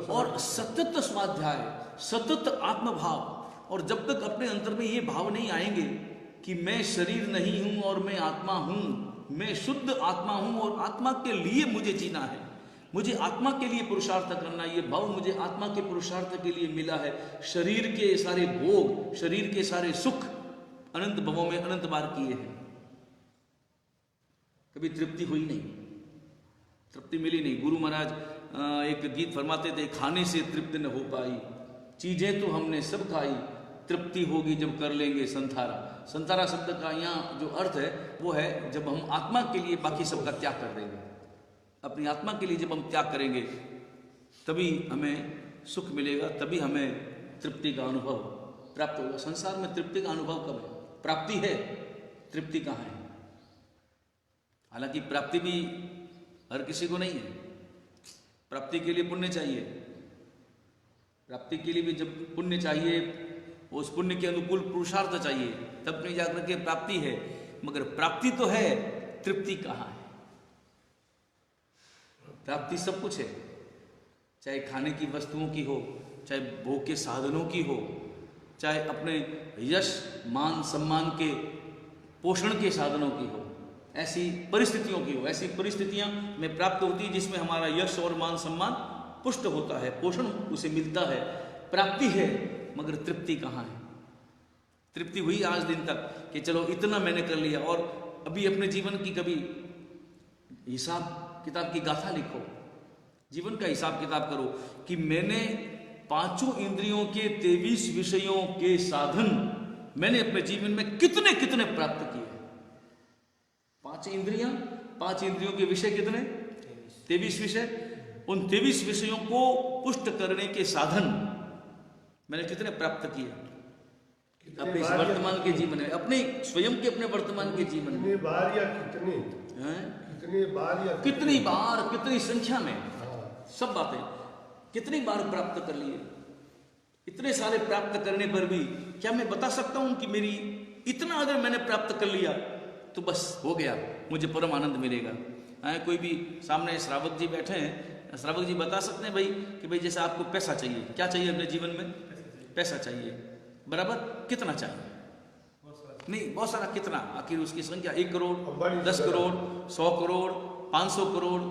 और सतत स्वाध्याय, सतत आत्मभाव। और जब तक अपने अंतर में ये भाव नहीं आएंगे कि मैं शरीर नहीं हूं और मैं आत्मा हूं, मैं शुद्ध आत्मा हूं और आत्मा के लिए मुझे जीना है, मुझे आत्मा के लिए पुरुषार्थ करना, ये भाव मुझे आत्मा के पुरुषार्थ के लिए मिला है। शरीर के सारे भोग, शरीर के सारे सुख अनंत भवों में अनंत बार किए हैं, कभी तृप्ति हुई नहीं, तृप्ति मिली नहीं। गुरु महाराज एक गीत फरमाते थे, खाने से तृप्ति न हो पाई, चीजें तो हमने सब खाई, तृप्ति होगी जब कर लेंगे संथारा। संथारा शब्द का यहाँ जो अर्थ है वो है जब हम आत्मा के लिए बाकी सबका त्याग कर देंगे, अपनी आत्मा के लिए जब हम त्याग करेंगे तभी हमें सुख मिलेगा, तभी हमें तृप्ति का अनुभव प्राप्त होगा। संसार में तृप्ति का अनुभव कब है? प्राप्ति है, तृप्ति कहाँ है? हालांकि प्राप्ति भी हर किसी को नहीं है, प्राप्ति के लिए पुण्य चाहिए, प्राप्ति के लिए भी जब पुण्य चाहिए, उस पुण्य के अनुकूल पुरुषार्थ चाहिए, तब नहीं जाकर के प्राप्ति है। मगर प्राप्ति तो है, तृप्ति कहाँ है? प्राप्ति सब कुछ है, चाहे खाने की वस्तुओं की हो, चाहे भोग के साधनों की हो, चाहे अपने यश मान सम्मान के पोषण के साधनों की हो, ऐसी परिस्थितियों की हो। ऐसी परिस्थितियां में प्राप्त होती है जिसमें हमारा यश और मान सम्मान पुष्ट होता है, पोषण उसे मिलता है, प्राप्ति है। मगर तृप्ति कहाँ है? तृप्ति हुई आज दिन तक कि चलो इतना मैंने कर लिया, और अभी अपने जीवन की कभी हिसाब किताब की गाथा लिखो, जीवन का हिसाब किताब करो कि मैंने 5 इंद्रियों के 23 विषयों के साधन मैंने अपने जीवन में कितने कितने प्राप्त किए। 5 इंद्रियां, 5 इंद्रियों के विषय कितने? 23 विषय। उन 23 विषयों को पुष्ट करने के साधन मैंने कितने प्राप्त किए अपने इस वर्तमान के जीवन में, अपने स्वयं के अपने वर्तमान के जीवन में। कितने बार या कितने कितनी बार, कितनी संख्या में, सब बातें कितनी बार प्राप्त कर लिए। इतने सारे प्राप्त करने पर भी क्या मैं बता सकता हूं कि मेरी इतना अगर मैंने प्राप्त कर लिया तो बस हो गया, मुझे परम आनंद मिलेगा? कोई भी सामने श्रावक जी बैठे हैं, श्रावक जी बता सकते हैं भाई कि भाई जैसे आपको पैसा चाहिए, क्या चाहिए अपने जीवन में? पैसा चाहिए, बराबर कितना चाहिए? नहीं, बहुत सारा कितना, आखिर उसकी संख्या 1 करोड़, 10 करोड़, 100 करोड़, 500 करोड़,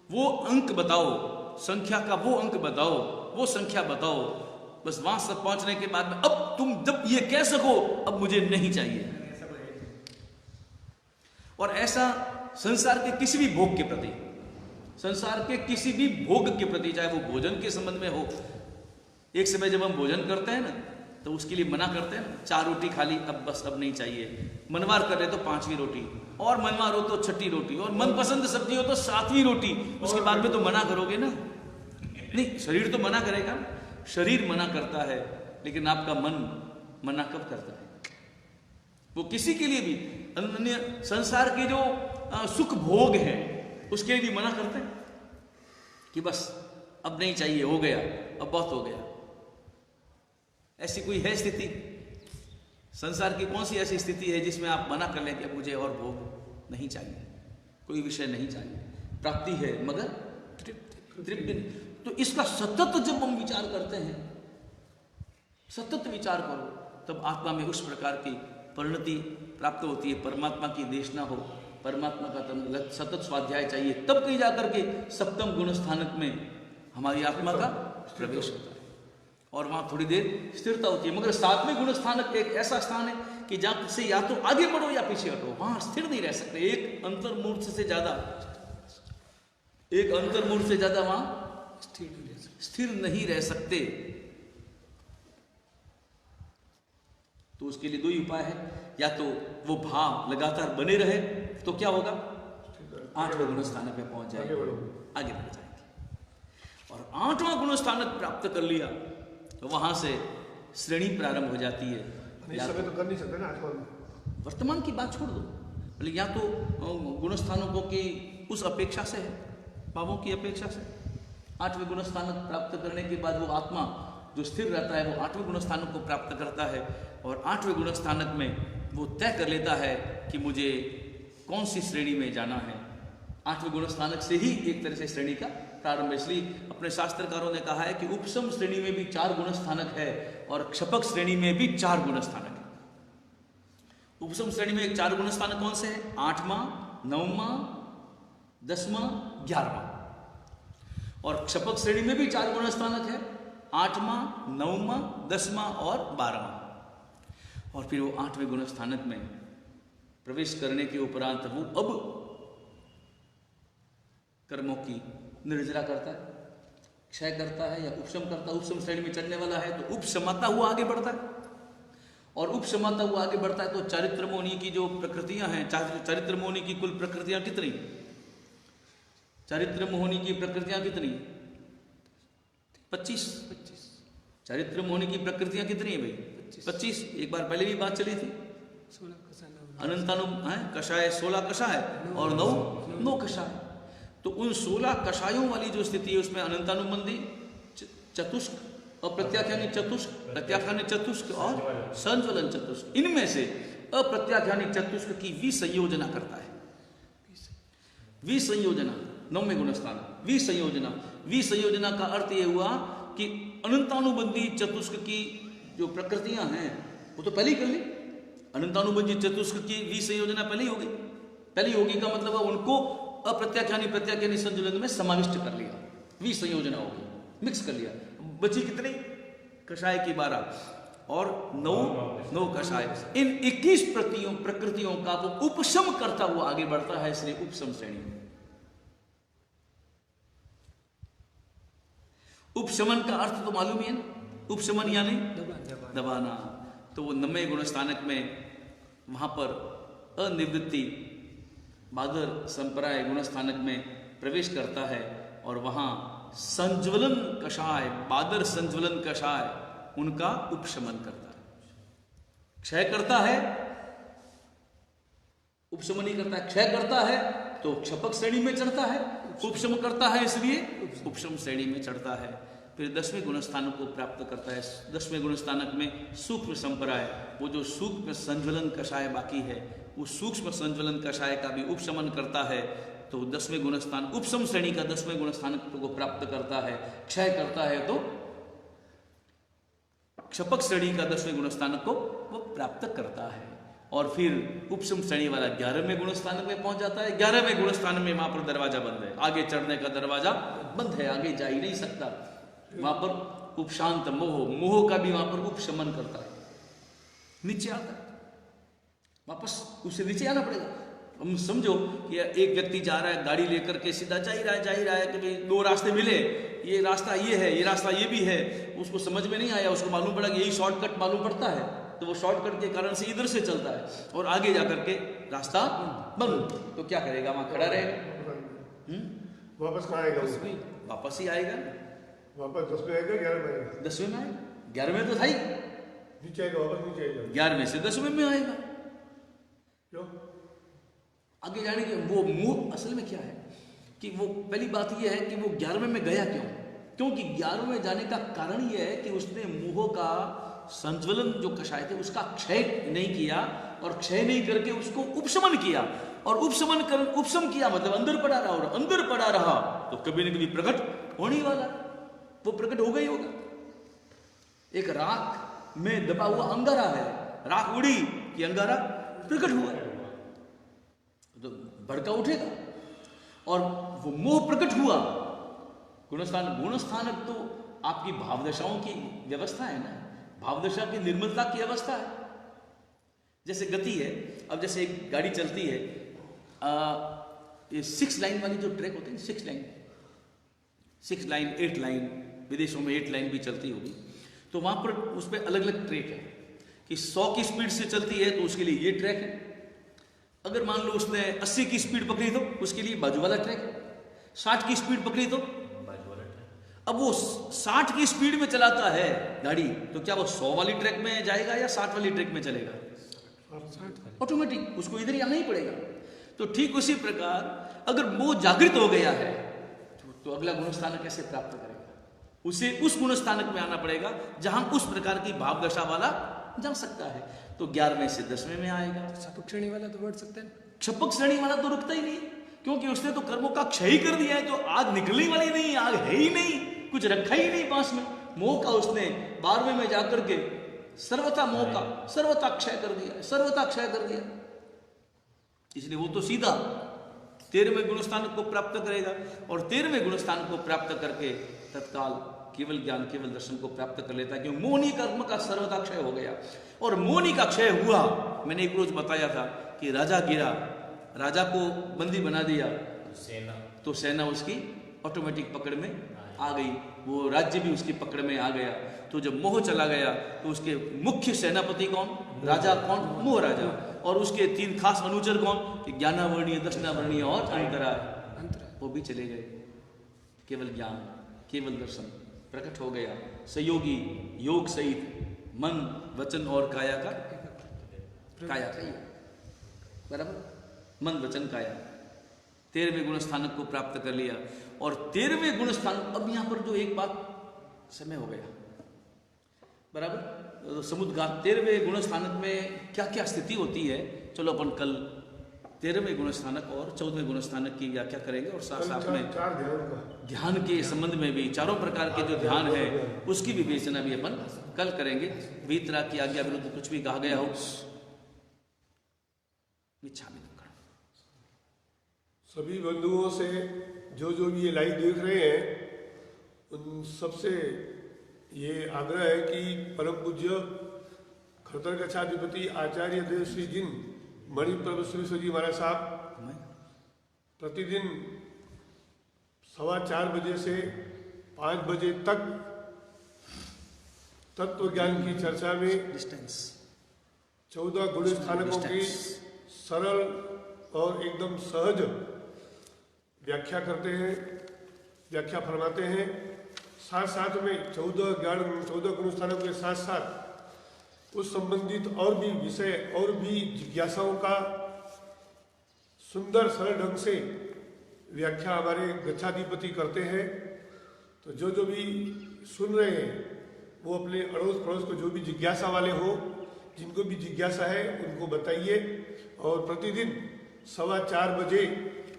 वो अंक बताओ, संख्या का वो अंक बताओ, वो संख्या बताओ। बस वहां तक पहुंचने के बाद में अब तुम जब ये कह सको अब मुझे नहीं चाहिए। और ऐसा संसार के किसी भी भोग के प्रति, संसार के किसी भी भोग के प्रति, चाहे वो भोजन के संबंध में हो, एक समय जब हम भोजन करते हैं ना तो उसके लिए मना करते हैं, 4 रोटी खा ली, अब बस अब नहीं चाहिए। मनवार कर रहे तो 5वीं रोटी, और मनवार हो तो 6ठी रोटी, और मनपसंद सब्जी हो तो 7वीं रोटी। उसके बाद में तो मना करोगे ना? नहीं, शरीर तो मना करेगा, शरीर मना करता है, लेकिन आपका मन मना कब करता है? वो किसी के लिए भी अन्य संसार के जो सुख भोग हैं उसके लिए भी मना करते हैं कि बस अब नहीं चाहिए, हो गया, अब बहुत हो गया। ऐसी कोई है स्थिति? संसार की कौन सी ऐसी स्थिति है जिसमें आप मना कर लें कि मुझे और भोग नहीं चाहिए, कोई विषय नहीं चाहिए? प्राप्ति है मगर तृप्ति नहीं। तो इसका सतत जब हम विचार करते हैं, सतत विचार करो, तब आत्मा में उस प्रकार की परिणति प्राप्त होती है। परमात्मा की देशना हो, परमात्मा का सतत स्वाध्याय चाहिए, तब कहीं जाकर के सप्तम गुण स्थानक में हमारी आत्मा का प्रवेश होता है और वहां थोड़ी देर स्थिरता होती है। मगर 7वें गुण स्थानक एक ऐसा स्थान है कि जहां से या तो आगे बढ़ो या पीछे हटो, वहां स्थिर नहीं रह सकते। एक अंतर्मूर्त से ज्यादा वहां स्थिर नहीं रह सकते। तो उसके लिए दो ही उपाय है, या तो वो भाव लगातार बने रहे तो क्या होगा, 8वें गुण स्थानक पे पहुंच जाएंगे, आगे बढ़ जाएंगे। और 8वां गुण स्थानक प्राप्त कर लिया तो वहां से श्रेणी प्रारंभ हो जाती है। इस समय तो कर नहीं सकते ना आजकल, वर्तमान की बात छोड़ दो, मतलब या तो गुण स्थानकों की उस अपेक्षा से है, भावों की अपेक्षा से 8वें गुण स्थानक प्राप्त करने के बाद वो आत्मा जो स्थिर रहता है वो 8वें गुण स्थानक को प्राप्त करता है, और 8वें गुण स्थानक में वो तय कर लेता है कि मुझे कौन सी श्रेणी में जाना है। 8वें गुण स्थानक से ही एक तरह से श्रेणी का प्रारंभ। इसलिए अपने शास्त्रकारों ने कहा है कि उपसम श्रेणी में भी 4 गुण स्थानक है और क्षपक श्रेणी में भी 4 गुण स्थानक है। उपसम श्रेणी में 4 गुण स्थानक कौन से है, 8वां, 9वां, 10वां, 11वां। और क्षपक श्रेणी में भी 4 गुण स्थानक है, 8वां, 9वां, 10वां और 12वां। और फिर वो 8वें गुण स्थानक में प्रवेश करने के उपरांत वो अब कर्मों की निर्जरा करता है, क्षय करता है या उपशम करता है। उपशम श्रेणी में चढ़ने वाला है तो उपशमाता हुआ आगे बढ़ता है, और उपशमाता हुआ आगे बढ़ता है तो चारित्र मोहनी की जो प्रकृतियां हैं, चारित्र मोहनी की कुल प्रकृतियां कितनी, चारित्र मोहनी की प्रकृतियां कितनी, 25। चारित्र मोहनी की प्रकृतियां कितनी है भाई, 25। एक बार पहले भी बात चली थी, अनंतानु कषाय 16 कषाय और 9 कषाय। तो उन 16 कषायों वाली जो स्थिति है उसमें अनंतानुबंधी चतुष्क, अप्रत्याख्यानी चतुष्क, प्रत्याख्यानी चतुष्क और संज्वलन चतुष्क, इनमें से अप्रत्याख्यानी चतुष्क की विसंयोजना करता है। विसंयोजना 9वें गुण स्थान, विसंयोजना का अर्थ यह हुआ कि अनंतानुबंधी चतुष्क की जो प्रकृतियां हैं वो तो पहले ही कर ली। अनंतानुबंधी चतुष्क की विसंयोजना पहले ही होगी। पहले होगी का मतलब है उनको अप्रत्याख्यानी प्रत्याख्यानी संजुलन में समाविष्ट कर लिया, विसंयोजना होगी, मिक्स कर लिया। बची कितनी, कषाय की 12 और 9 कषाय। इन 21 प्रकृतियों का वो उपशम करता हुआ आगे बढ़ता है, इसलिए उपशम श्रेणी में। उपशमन का अर्थ तो मालूम ही है ना, उपशमन यानी दबाना। तो वो 9वें गुण स्थानक में वहां पर अनिवृत्ति बादर संप्राय गुण स्थानक में प्रवेश करता है, और वहां संज्वलन कषाय, बादर संज्वलन कषाय उनका उपशमन करता है, क्षय करता है। उपशमन ही करता है, क्षय करता है तो क्षपक श्रेणी में चढ़ता है, उपशम करता है इसलिए उपशम श्रेणी में चढ़ता है। फिर 10वें गुण स्थानक को प्राप्त करता है। 10वें गुण स्थानक में सूक्ष्म संप्राय, वो जो सूक्ष्म संज्वलन कषाय बाकी है, उस सूक्ष्म संज्वलन कषाय का भी उपशमन करता है। तो 10वें गुण स्थान, उपशम श्रेणी का 10वें गुण स्थानक को प्राप्त करता है, क्षय करता है तो क्षपक श्रेणी का 10वें गुण स्थानक को वो प्राप्त करता है। और फिर उपशम श्रेणी वाला 11वें गुण स्थानक में पहुंच जाता है। 11वें गुण स्थान में वहां पर दरवाजा बंद है, आगे चढ़ने का दरवाजा बंद है, आगे जा ही नहीं सकता। वहां पर उपशांत मोह का भी वहां पर उपशमन करता है, नीचे आता है, वापस उसे नीचे आना पड़ेगा। हम समझो कि एक व्यक्ति जा रहा है गाड़ी लेकर के, सीधा जा ही रहा है कि भाई 2 रास्ते मिले, ये रास्ता ये है, ये रास्ता ये भी है, उसको समझ में नहीं आया, उसको मालूम पड़ा कि यही शॉर्टकट मालूम पड़ता है, तो वो शॉर्टकट के कारण से इधर से चलता है और आगे जाकर के रास्ता बंद। तो क्या करेगा, वहां खड़ा रहेगा। वापस कहाँ आएगा, वापस ही आएगा, वापस 10 में आएगा, 11 में आएगा, 10वें में आएगा, 11वें तो था ही, नीचे आएगा, वापस नीचे आएगा, 11वें से 10वें में आएगा। क्यों आगे जाने के वो मोह असल में क्या है कि वो पहली बात ये है कि वो 11वें में गया क्यों, क्योंकि 11वें में जाने का कारण ये है कि उसने मोह का संज्वलन जो कषाय थे उसका क्षय नहीं किया, और क्षय नहीं करके उसको उपशमन किया, और उपशम किया मतलब अंदर पड़ा रहा, और अंदर पड़ा रहा तो कभी न कभी प्रकट होने वाला, वो प्रकट हो गई होगा। एक राख में दबा हुआ अंगारा है, राख उड़ी कि अंगारा प्रकट हुआ, तो भड़का उठेगा, और वो मोह प्रकट हुआ। गुणस्थानक तो आपकी भावदशाओं की व्यवस्था है ना, भावदशा की निर्मलता की अवस्था है। जैसे गति है, अब जैसे एक गाड़ी चलती है, ये 6 लाइन वाली जो ट्रैक होते हैं, 6 लाइन 8 लाइन, विदेशों में 8 लाइन भी चलती होगी, तो वहां पर उस पर अलग अलग ट्रैक है कि 100 की स्पीड से चलती है तो उसके लिए ये ट्रैक है। अगर मान लो उसने 80 की स्पीड पकड़ी तो उसके लिए बाजू वाला ट्रैक है, 60 की स्पीड पकड़ी तो बाजू वाला ट्रैक। अब वो 60 की स्पीड में चलाता है गाड़ी, तो क्या वो 100 वाली ट्रैक में जाएगा या 60 वाली ट्रैक में चलेगा? ऑटोमेटिक उसको इधर ही आना ही पड़ेगा। तो ठीक उसी प्रकार अगर वो जागृत हो गया है तो अगला गुण स्थानक कैसे प्राप्त करेगा? उसे उस गुण स्थानक में आना पड़ेगा जहां उस प्रकार की भाव दशा वाला जा सकता है। तो 11वें से 10वें में आएगा। क्षपक श्रेणी वाला तो बढ़ सकता है, क्षपक श्रेणी वाला तो रुकता ही नहीं, क्योंकि उसने तो कर्मों का क्षय ही कर दिया है। तो आग निकलने वाली नहीं, आग है ही नहीं, कुछ रखा ही नहीं पास में। मोह का उसने 12वें में जाकर के सर्वथा मोह का सर्वथा क्षय कर दिया, सर्वथा क्षय कर दिया। इसलिए वो तो सीधा 13वें गुण स्थानक को प्राप्त करेगा, और 13वें गुण स्थानक को प्राप्त करके तत्काल केवल ज्ञान केवल दर्शन को प्राप्त कर लेता है। क्यों? मोहनी कर्म का सर्वथा क्षय हो गया, और मोहनी का क्षय हुआ। मैंने एक रोज बताया था कि राजा गिरा, राजा को बंदी बना दिया, तो सेना उसकी ऑटोमेटिक पकड़ में आ गई, वो राज्य भी उसकी पकड़ में आ गया। तो जब मोह चला गया तो उसके मुख्य सेनापति कौन? राजा कौन? मोह राजा। और उसके 3 खास अनुचर कौन? कि ज्ञानावर्णीय, दर्शनावर्णीय और अंतराय, वो भी चले गए। केवल ज्ञान केवल दर्शन प्रकट हो गया। सहयोगी योग सहित मन वचन और काया का बराबर, मन वचन काया 13वें गुण स्थानक को प्राप्त कर लिया। और 13वें गुण स्थानक, अब यहां पर जो एक बात समय हो गया बराबर, तो समुद्घात 13वें गुण स्थानक में क्या क्या स्थिति होती है, चलो अपन कल 13वें गुण स्थानक और 14वें गुण स्थानक की व्याख्या करेंगे, और साथ साथ में ध्यान के संबंध में भी 4 प्रकार के जो ध्यान है उसकी विवेचना भी अपन कल करेंगे। भीतरा की आज्ञा विरुद्ध कुछ भी कहा गया हो इच्छा भी करो। सभी बंधुओं से जो ये लाइव देख रहे हैं उन सबसे ये आग्रह है कि परम पूज्य खतर कक्षाधिपति आचार्य देव श्री जिन मणिप्रभ सुरेश्वर जी महाराज साहब प्रतिदिन 4:15 बजे से 5 बजे तक तत्व ज्ञान की चर्चा में 14 गुण स्थानकों की सरल और एकदम सहज व्याख्या करते हैं, व्याख्या फरमाते हैं। साथ साथ में 14 गुण स्थानकों के साथ साथ उस संबंधित और भी विषय और भी जिज्ञासाओं का सुंदर सरल ढंग से व्याख्या हमारे गच्छाधिपति करते हैं। तो जो भी सुन रहे हैं वो अपने अड़ोस पड़ोस को जो भी जिज्ञासा वाले हो, जिनको भी जिज्ञासा है उनको बताइए, और प्रतिदिन 4:15 बजे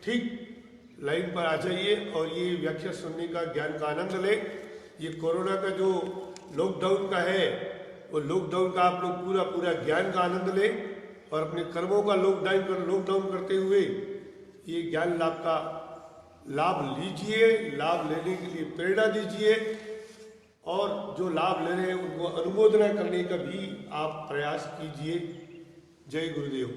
ठीक लाइन पर आ जाइए और ये व्याख्या सुनने का, ज्ञान का आनंद ले। ये कोरोना का जो लॉकडाउन का है वो लॉकडाउन का आप लोग पूरा ज्ञान का आनंद ले, और अपने कर्मों का लॉकडाउन करते हुए ये ज्ञान लाभ का लाभ लीजिए, लाभ लेने के लिए प्रेरणा दीजिए, और जो लाभ ले रहे हैं उनको अनुमोदना करने का भी आप प्रयास कीजिए। जय गुरुदेव।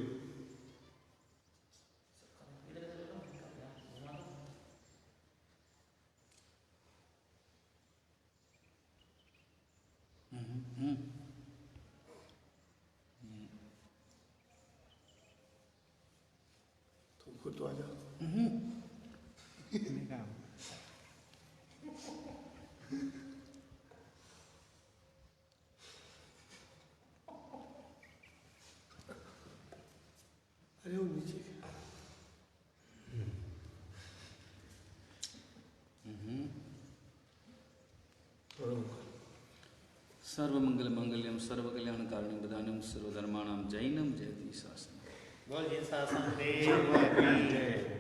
तुमको तो आ जाओ। अरे वो नीचे सर्वमंगल मंगल्यम सर्वकल्याण कारणं प्रदानं सर्वधर्माणां जैनं जयति शासनं। बोलिए शासन देव की जय।